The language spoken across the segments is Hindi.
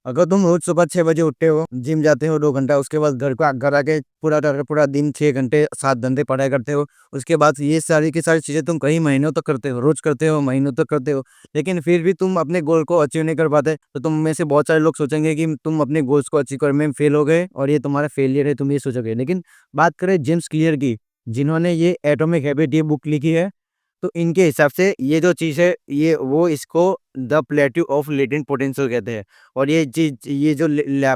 अगर तुम रोज सुबह 6 बजे उठते हो, जिम जाते हो 2 घंटा, उसके बाद घर आके पूरा का पूरा दिन 6 घंटे 7 घंटे पढ़ाई करते हो। उसके बाद ये सारी की सारी चीजें तुम कई महीनों तक करते हो, रोज करते हो, महीनों तक करते हो। लेकिन फिर भी तुम अपने गोल को अचीव नहीं कर पाते, तो तुम में से बहुत सारे लोग सोचेंगे कि तुम अपने गोल्स को अचीव करने में फेल हो गए और ये तुम्हारा फेलियर है, तुम ये सोचोगे। लेकिन बात करें जेम्स क्लियर की, जिन्होंने ये एटॉमिक हैबिट ये बुक लिखी है, तो इनके हिसाब से ये जो चीज़ है, ये वो इसको the plateau of latent potential कहते हैं। और ये चीज़, ये जो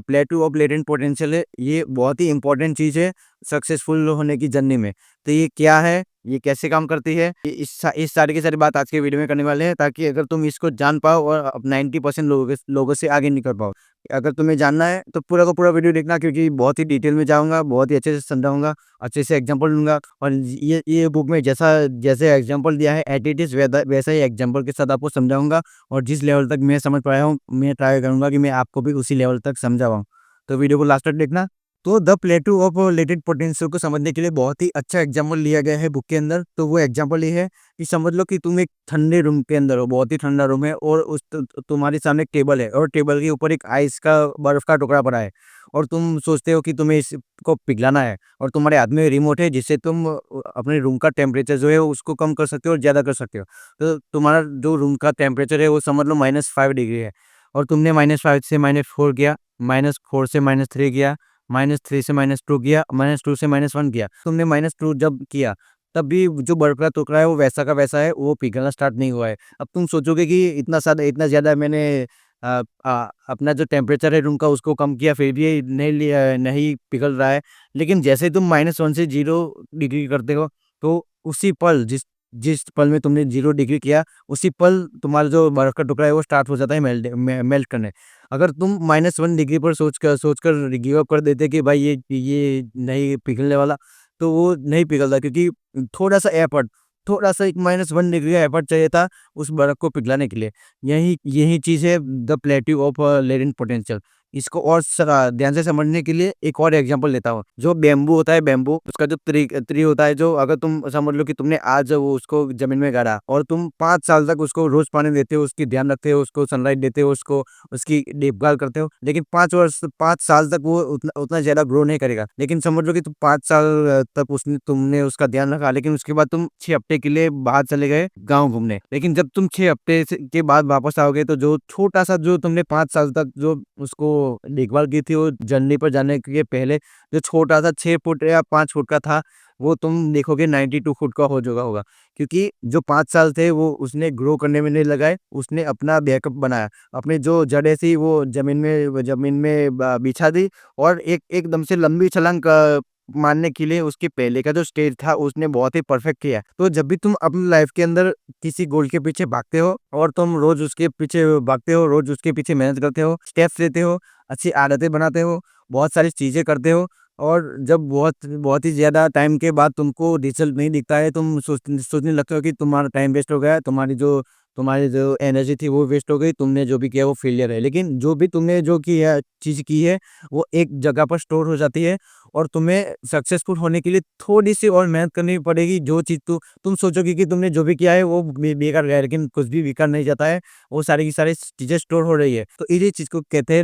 प्लेट्यू ऑफ लेटेंट पोटेंशियल है, ये बहुत ही इंपॉर्टेंट चीज़ है सक्सेसफुल होने की जर्नी में। तो ये क्या है, ये कैसे काम करती है, ये इस सारी की सारी बात आज के वीडियो में करने वाले हैं, ताकि अगर तुम इसको जान पाओ और अब 90% लोगों से आगे निकल पाओ। अगर तुम्हें जानना है तो पूरा का पूरा वीडियो देखना, क्योंकि बहुत ही डिटेल में जाऊंगा, बहुत ही अच्छे से समझाऊंगा, अच्छे से एग्जांपल दूंगा। और ये बुक में जैसा जैसे एग्जांपल दिया है, एट इट इज वैसा ही एग्जांपल के साथ आपको समझाऊंगा। और जिस लेवल तक मैं समझ पाया हूँ, मैं ट्राई करूंगा कि मैं आपको भी उसी लेवल तक समझा पाऊँ। तो वीडियो को लास्ट तक देखना। तो द प्लेटू ऑफ लेटेंट पोटेंशियल को समझने के लिए बहुत ही अच्छा एग्जांपल लिया गया है बुक के अंदर। तो वो एग्जांपल ये है कि समझ लो कि तुम एक ठंडे रूम के अंदर हो, बहुत ही ठंडा रूम है, और तुम्हारे सामने एक टेबल है, और टेबल के ऊपर एक आइस का बर्फ का टुकड़ा पड़ा है। और तुम सोचते हो कि तुम्हें इसको पिघलाना है, और तुम्हारे हाथ में रिमोट है, जिससे तुम अपने रूम का टेम्परेचर जो है उसको कम कर सकते हो और ज़्यादा कर सकते हो। तो तुम्हारा जो रूम का टेम्परेचर है वो समझ लो -5 डिग्री है, और तुमने -5 से -4 किया, -4 से -3 किया, -3 से -2 किया, -2 से -1 किया। तुमने -2 जब किया, तब भी जो बर्फ का टुकड़ा है वो वैसा का वैसा है, वो पिघलना स्टार्ट नहीं हुआ है। अब तुम सोचोगे कि इतना ज़्यादा मैंने अपना जो टेम्परेचर है रूम का उसको कम किया, फिर भी नहीं पिघल रहा है। लेकिन जैसे ही तुम -1 से 0 डिग्री करते हो, तो उसी पल जिस जिस पल में तुमने 0 डिग्री किया, उसी पल तुम्हारा जो बर्फ का टुकड़ा है वो स्टार्ट हो जाता है मेल्ट करने। अगर तुम -1 डिग्री पर सोचकर गिव अप कर देते कि भाई ये नहीं पिघलने वाला, तो वो नहीं पिघलता, क्योंकि थोड़ा-सा एफर्ट, थोड़ा-सा एक -1 डिग्री का एफर्ट चाहिए था उस बर्फ को पिघलाने के लिए। यही यही चीज़ है the plateau of latent potential. इसको और ध्यान से समझने के लिए एक और एग्जांपल लेता हूँ। जो बैम्बू होता है, बैम्बू, उसका जो ट्री होता है, जो अगर तुम समझ लो कि तुमने आज वो उसको ज़मीन में गाड़ा, और तुम 5 साल तक उसको रोज़ पानी देते हो, उसकी ध्यान रखते हो, उसको सनलाइट देते हो, उसकी देखभाल करते हो, लेकिन 5 साल तक वो उतना उतना ज़्यादा ग्रो नहीं करेगा। लेकिन समझ लो कि तुम 5 साल तक उसने तुमने उसका ध्यान रखा, लेकिन उसके बाद तुम 6 हफ्ते के लिए बाहर चले गए गाँव घूमने। लेकिन जब तुम 6 हफ्ते के बाद वापस आओगे, तो जो छोटा-सा जो तुमने 5 साल तक जो उसको देखभाल की थी, वो जर्नी पर जाने के पहले जो छोटा-सा 6 फुट या 5 फुट का था, वो तुम देखोगे 92 फुट का हो चुका होगा। क्योंकि जो 5 साल थे वो उसने ग्रो करने में नहीं लगाए, उसने अपना बैकअप बनाया। अपनी जो जड़ें थी वो ज़मीन में बिछा दी, और एकदम से लंबी छलांग मारने के लिए उसके पहले का जो स्टेज था उसने बहुत ही परफेक्ट किया। तो जब भी तुम अपनी लाइफ के अंदर किसी गोल के पीछे भागते हो, और तुम रोज़ उसके पीछे भागते हो, रोज़ उसके पीछे मेहनत करते हो, स्टेप्स लेते हो, अच्छी आदतें बनाते हो, बहुत सारी चीज़ें करते हो, और जब बहुत बहुत ही ज़्यादा टाइम के बाद तुमको रिज़ल्ट नहीं दिखता है, तुम सोचने लगते हो कि तुम्हारा टाइम वेस्ट हो गया, तुम्हारी जो एनर्जी थी वो वेस्ट हो गई, तुमने जो भी किया वो फेलियर है। लेकिन जो भी तुमने जो किया चीज़ की है, वो एक जगह पर स्टोर हो जाती है, और तुम्हें सक्सेसफुल होने के लिए थोड़ी-सी और मेहनत करनी पड़ेगी। जो चीज़ तुम सोचोगे कि तुमने जो भी किया है वो बेकार गया है, लेकिन कुछ भी बेकार नहीं जाता है, वो सारी की सारी चीज़ें स्टोर हो रही है। तो इसी चीज़ को कहते हैं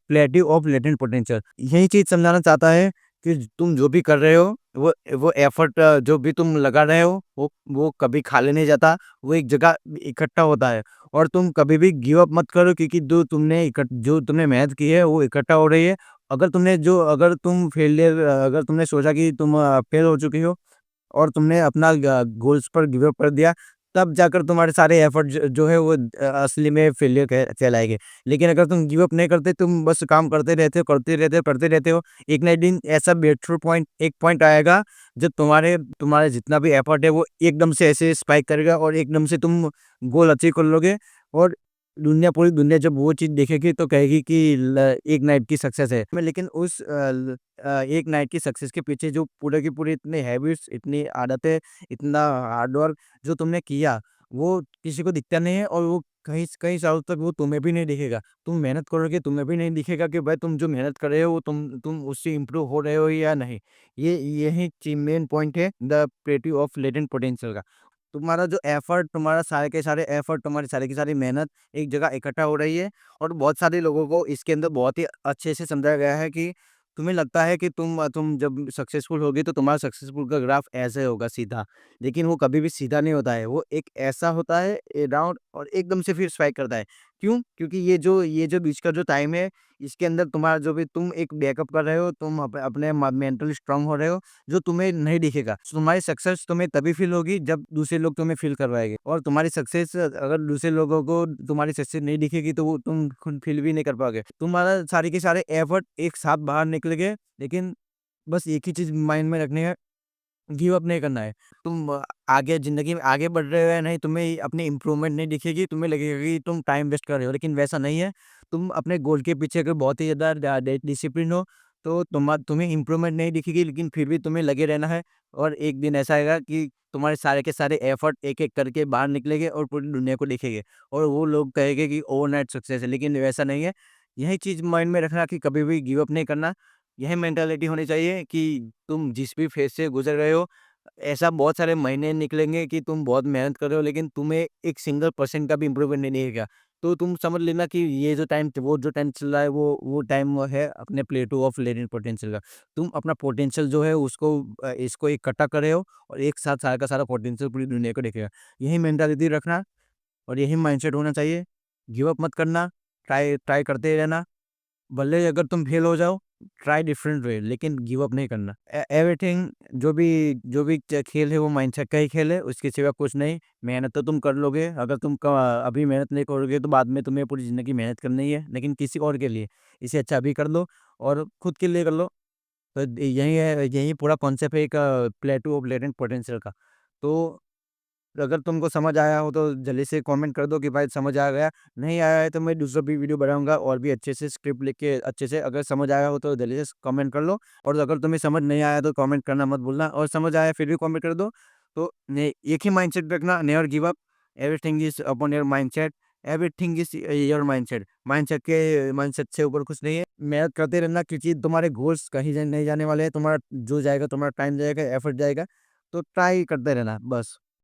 प्लेटिव ऑफ लेटेंट पोटेंशियल। यही चीज़ समझाना चाहता है कि तुम जो भी कर रहे हो, वो एफर्ट जो भी तुम लगा रहे हो, वो कभी खाली नहीं जाता, वो एक जगह इकट्ठा होता है। और तुम कभी भी गिव अप मत करो, क्योंकि जो तुमने मेहनत की है वो इकट्ठा हो रही है। अगर तुमने सोचा कि तुम फेल हो चुकी हो, और तुमने अपना गोल्स पर गिव अप कर दिया, तब जाकर तुम्हारे सारे एफर्ट जो है वो असली में फेलियर कहलाएंगे। लेकिन अगर तुम गिव अप नहीं करते, तुम बस काम करते रहते हो, करते रहते हो, एक ना एक दिन ऐसा एक पॉइंट आएगा, जब तुम्हारे जितना भी एफर्ट है वो एकदम से ऐसे स्पाइक करेगा, और एकदम से तुम गोल अचीव कर लोगे। और पूरी दुनिया जब वो चीज़ देखेगी, तो कहेगी कि एक नाइट की सक्सेस है। लेकिन एक नाइट की सक्सेस के पीछे जो पूरे की पूरी इतनी हैबिट्स, इतनी आदतें, इतना हार्ड वर्क जो तुमने किया, वो किसी को दिखता नहीं है, और वो कई कई सालों तक वो तुम्हें भी नहीं दिखेगा। तुम मेहनत करोगे, तुम्हें भी नहीं दिखेगा कि भाई तुम जो मेहनत कर रहे हो वो तुम उससे इम्प्रूव हो रहे हो या नहीं। यही मेन पॉइंट है the creative of latent potential का। तुम्हारा जो एफर्ट, तुम्हारा सारे के सारे एफर्ट, तुम्हारी सारी की सारी मेहनत एक जगह इकट्ठा हो रही है। और बहुत सारे लोगों को इसके अंदर बहुत ही अच्छे से समझाया गया है कि तुम्हें लगता है कि तुम जब सक्सेसफुल होगे तो तुम्हारा सक्सेसफुल का ग्राफ ऐसे होगा सीधा, लेकिन वो कभी भी सीधा नहीं होता है। वो एक ऐसा होता है राउंड, और एकदम से फिर स्पाइक करता है। क्यों? क्योंकि ये जो बीच का जो टाइम है, इसके अंदर तुम्हारा जो भी तुम एक बैकअप कर रहे हो, तुम अपने मेंटली स्ट्रांग हो रहे हो, जो तुम्हें नहीं दिखेगा। तुम्हारी सक्सेस तुम्हें तभी फ़ील होगी जब दूसरे लोग तुम्हें फ़ील करवाएँगे, और तुम्हारी सक्सेस अगर दूसरे लोगों को तुम्हारी सक्सेस नहीं दिखेगी तो वो तुम खुद फ़ील भी नहीं कर पाओगे। तुम्हारा सारे के सारे एफर्ट एक साथ बाहर निकलेंगे, लेकिन बस एक ही चीज़ माइंड में रखनी है, गिव अप नहीं करना है। तुम आगे ज़िंदगी में आगे बढ़ रहे हो या नहीं, तुम्हें अपनी इम्प्रूवमेंट नहीं दिखेगी, तुम्हें लगेगा कि तुम टाइम वेस्ट कर रहे हो, लेकिन वैसा नहीं है। तुम अपने गोल के पीछे अगर बहुत ही ज़्यादा डिसिप्लिन हो, तो तुम्हें इम्प्रूवमेंट नहीं दिखेगी, लेकिन फिर भी तुम्हें लगे रहना है। और एक दिन ऐसा आएगा कि तुम्हारे सारे के सारे एफर्ट एक-एक करके बाहर निकलेंगे और पूरी दुनिया को दिखेंगे, और वो लोग कहेंगे कि ओवरनाइट सक्सेस है, लेकिन वैसा नहीं है। यही चीज़ माइंड में रखना कि कभी भी गिव अप नहीं करना। यही मेंटालिटी होनी चाहिए कि तुम जिस भी फेज़ से गुज़र रहे हो, ऐसा बहुत सारे महीने निकलेंगे कि तुम बहुत मेहनत कर रहे हो, लेकिन तुम्हें एक सिंगल परसेंट का भी इम्प्रूवमेंट नहीं दिखेगा। तो तुम समझ लेना कि ये जो टाइम चल रहा है, वो टाइम वो है अपने प्लेटो ऑफ लेटेंट पोटेंशियल का। तुम अपना पोटेंशियल जो है उसको इसको इकट्ठा कर रहे हो, और एक साथ सारा का सारा पोटेंशियल पूरी दुनिया को दिखेगा। यही मेंटालिटी रखना और यही माइंडसेट होना चाहिए। गिव अप मत करना, ट्राई ट्राई करते रहना। भले ही अगर तुम फेल हो जाओ, ट्राई डिफरेंट वे, लेकिन गिव अप नहीं करना। एवरीथिंग, जो भी खेल है वो माइंडसेट का ही खेल है, उसके सिवा कुछ नहीं। मेहनत तो तुम कर लोगे, अगर तुम अभी मेहनत नहीं करोगे तो बाद में तुम्हें पूरी ज़िंदगी मेहनत करनी ही है, लेकिन किसी और के लिए। इससे अच्छा अभी कर लो, और खुद के लिए कर लो। तो यही है, यही पूरा कॉन्सेप्ट है एक प्लेटो ऑफ लेटेंट पोटेंशियल का। तो अगर तुमको समझ आया हो तो जल्दी से कमेंट कर दो कि भाई समझ आ गया। नहीं आया है तो मैं दूसरा भी वीडियो बनाऊँगा, और भी अच्छे से स्क्रिप्ट लिख के अच्छे से। अगर समझ आया हो तो जल्दी से कमेंट कर लो, और अगर तुम्हें समझ नहीं आया तो कमेंट करना मत भूलना, और समझ आया फिर भी कमेंट कर दो। तो ने एक ही माइंडसेट रखना, never give up, everything is upon your mindset, everything is your mindset. Mindset से ऊपर कुछ नहीं है। मेहनत करते रहना, क्योंकि तुम्हारे गोल्स कहीं नहीं जाने वाले हैं। तुम्हारा जो जाएगा, तुम्हारा टाइम जाएगा, एफर्ट जाएगा, तो ट्राई करते रहना बस।